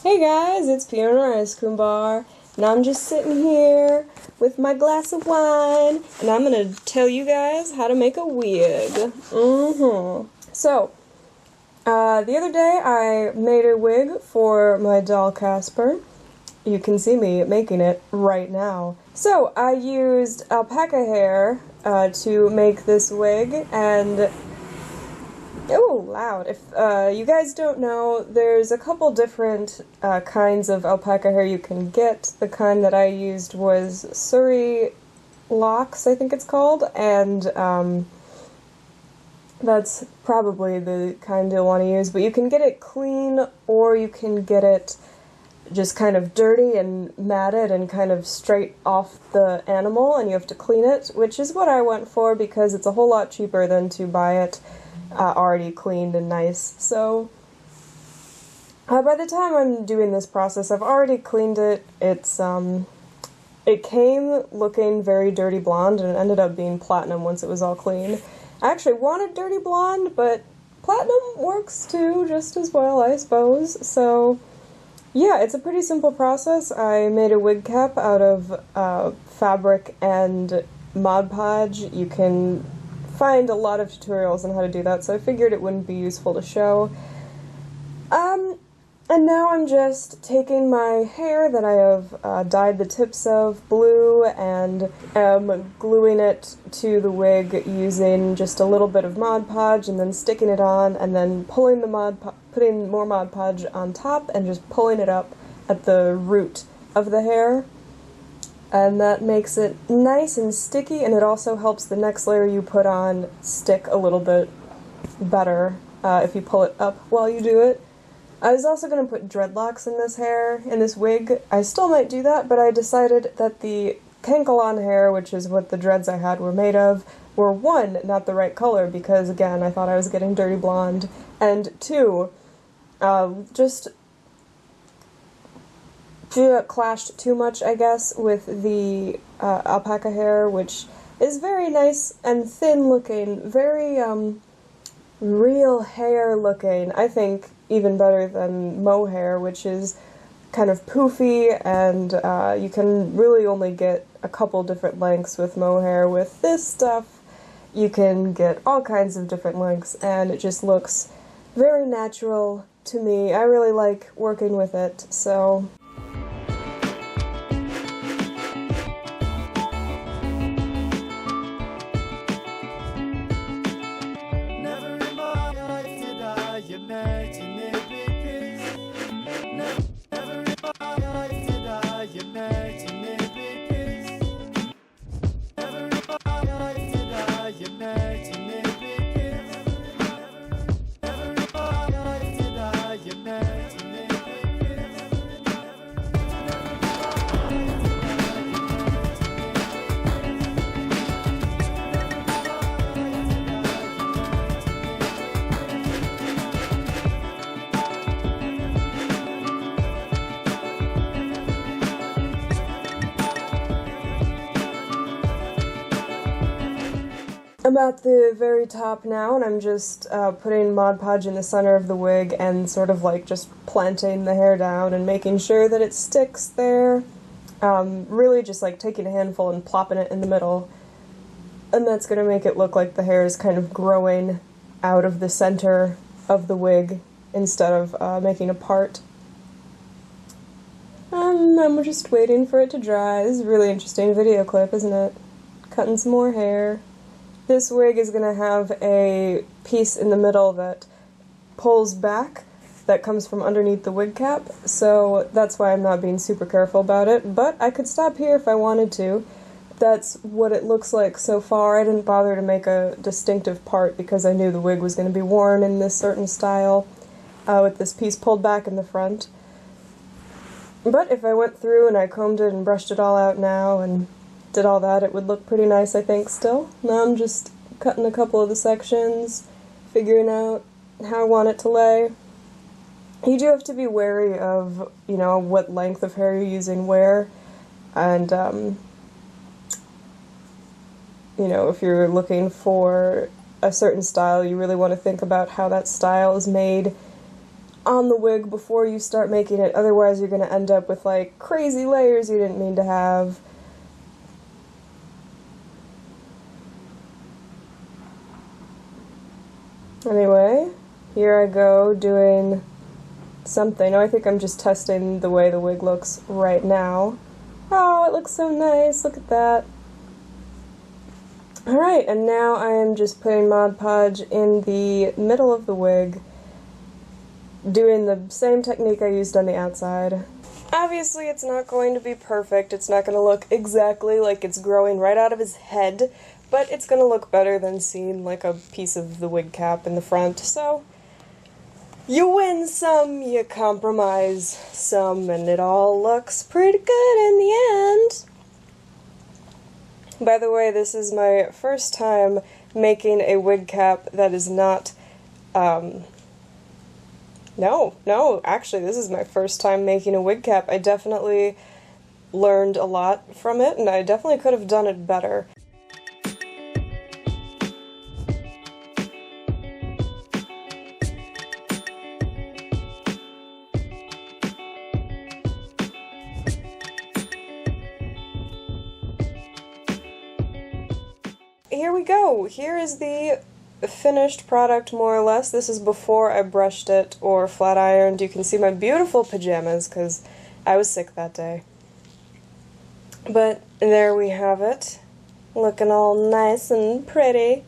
Hey guys, it's Fiona Ice Cream Bar, and I'm just sitting here with my glass of wine, and I'm gonna tell you guys how to make a wig. So, the other day I made a wig for my doll Casper. You can see me making it right now. So, I used alpaca hair to make this wig, and oh, loud. If you guys don't know, there's a couple different kinds of alpaca hair you can get. The kind that I used was Surrey locks, I think it's called, and that's probably the kind you'll want to use. But you can get it clean, or you can get it just kind of dirty and matted and kind of straight off the animal, and you have to clean it, which is what I went for because it's a whole lot cheaper than to buy it already cleaned and nice. So by the time I'm doing this process, I've already cleaned it. It came looking very dirty blonde, and it ended up being platinum once it was all clean. I actually wanted dirty blonde, but platinum works too, just as well, I suppose. So yeah, it's a pretty simple process. I made a wig cap out of fabric and Mod Podge. You can find a lot of tutorials on how to do that, so I figured it wouldn't be useful to show. And now I'm just taking my hair that I have dyed the tips of blue and am gluing it to the wig using just a little bit of Mod Podge and then sticking it on and then pulling putting more Mod Podge on top and just pulling it up at the root of the hair. And that makes it nice and sticky, and it also helps the next layer you put on stick a little bit better if you pull it up while you do it. I was also going to put dreadlocks in this hair, in this wig. I still might do that, but I decided that the Kankalon hair, which is what the dreads I had were made of, were one, not the right color, because again, I thought I was getting dirty blonde, and two, just clashed too much, I guess, with the alpaca hair, which is very nice and thin looking, very real hair looking. I think even better than mohair, which is kind of poofy, and you can really only get a couple different lengths with mohair. With this stuff, you can get all kinds of different lengths, and it just looks very natural to me. I really like working with it, so I'm at the very top now, and I'm just putting Mod Podge in the center of the wig and sort of like just planting the hair down and making sure that it sticks there. Really just like taking a handful and plopping it in the middle. And that's going to make it look like the hair is kind of growing out of the center of the wig instead of making a part. I'm just waiting for it to dry. This is a really interesting video clip, isn't it? Cutting some more hair. This wig is going to have a piece in the middle that pulls back, that comes from underneath the wig cap, so that's why I'm not being super careful about it, but I could stop here if I wanted to. That's what it looks like so far. I didn't bother to make a distinctive part because I knew the wig was going to be worn in this certain style, with this piece pulled back in the front. But if I went through and I combed it and brushed it all out now and did all that, it would look pretty nice, I think, still. Now I'm just cutting a couple of the sections, figuring out how I want it to lay. You do have to be wary of, you know, what length of hair you're using where, and, you know, if you're looking for a certain style, you really want to think about how that style is made on the wig before you start making it, otherwise you're going to end up with like crazy layers you didn't mean to have. Anyway, here I go doing something. Oh, I think I'm just testing the way the wig looks right now. Oh, it looks so nice, look at that. Alright, and now I am just putting Mod Podge in the middle of the wig, doing the same technique I used on the outside. Obviously it's not going to be perfect, it's not going to look exactly like it's growing right out of his head, but it's going to look better than seeing like a piece of the wig cap in the front, so you win some, you compromise some, and it all looks pretty good in the end. By the way, this is my first time making a wig cap that is not, no, actually this is my first time making a wig cap. I definitely learned a lot from it, and I definitely could have done it better. Here we go. Here is the finished product, more or less. This is before I brushed it or flat ironed. You can see my beautiful pajamas because I was sick that day. But there we have it. Looking all nice and pretty.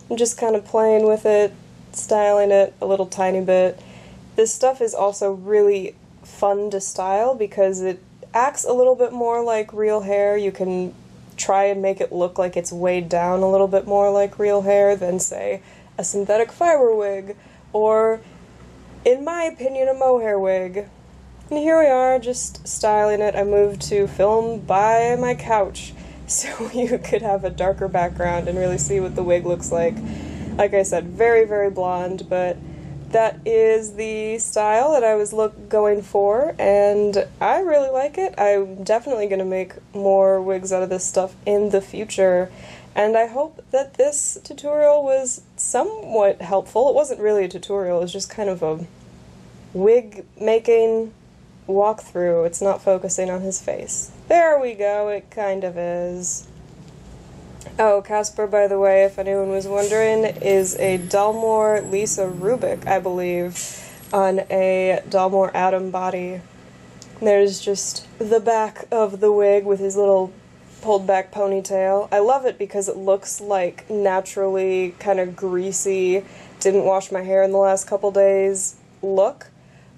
I'm just kind of playing with it, styling it a little tiny bit. This stuff is also really fun to style because it acts a little bit more like real hair. You can try and make it look like it's weighed down a little bit more like real hair than, say, a synthetic fiber wig, or, in my opinion, a mohair wig. And here we are, just styling it. I moved to film by my couch so you could have a darker background and really see what the wig looks like. Like I said, very, very blonde, but that is the style that I was going for, and I really like it. I'm definitely going to make more wigs out of this stuff in the future, and I hope that this tutorial was somewhat helpful. It wasn't really a tutorial, it was just kind of a wig making walkthrough. It's not focusing on his face. There we go, it kind of is. Oh, Casper, by the way, if anyone was wondering, is a Dalmor Lisa Rubik, I believe, on a Dalmor Atom body. There's just the back of the wig with his little pulled back ponytail. I love it because it looks like naturally kind of greasy, didn't wash my hair in the last couple days look,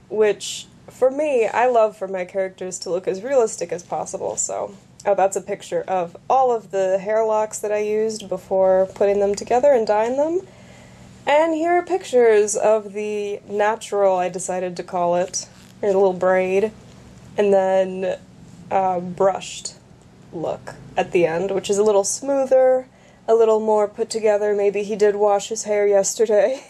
which for me, I love for my characters to look as realistic as possible, so. Oh, that's a picture of all of the hair locks that I used before putting them together and dyeing them. And here are pictures of the natural, I decided to call it, or a little braid, and then brushed look at the end, which is a little smoother, a little more put together. Maybe he did wash his hair yesterday.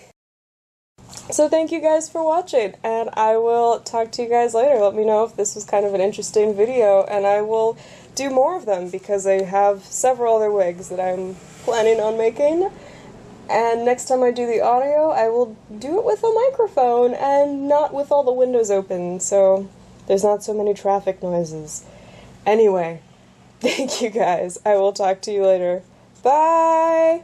So thank you guys for watching, and I will talk to you guys later. Let me know if this was kind of an interesting video, and I will do more of them because I have several other wigs that I'm planning on making. And next time I do the audio, I will do it with a microphone and not with all the windows open, so there's not so many traffic noises. Anyway, thank you guys. I will talk to you later. Bye!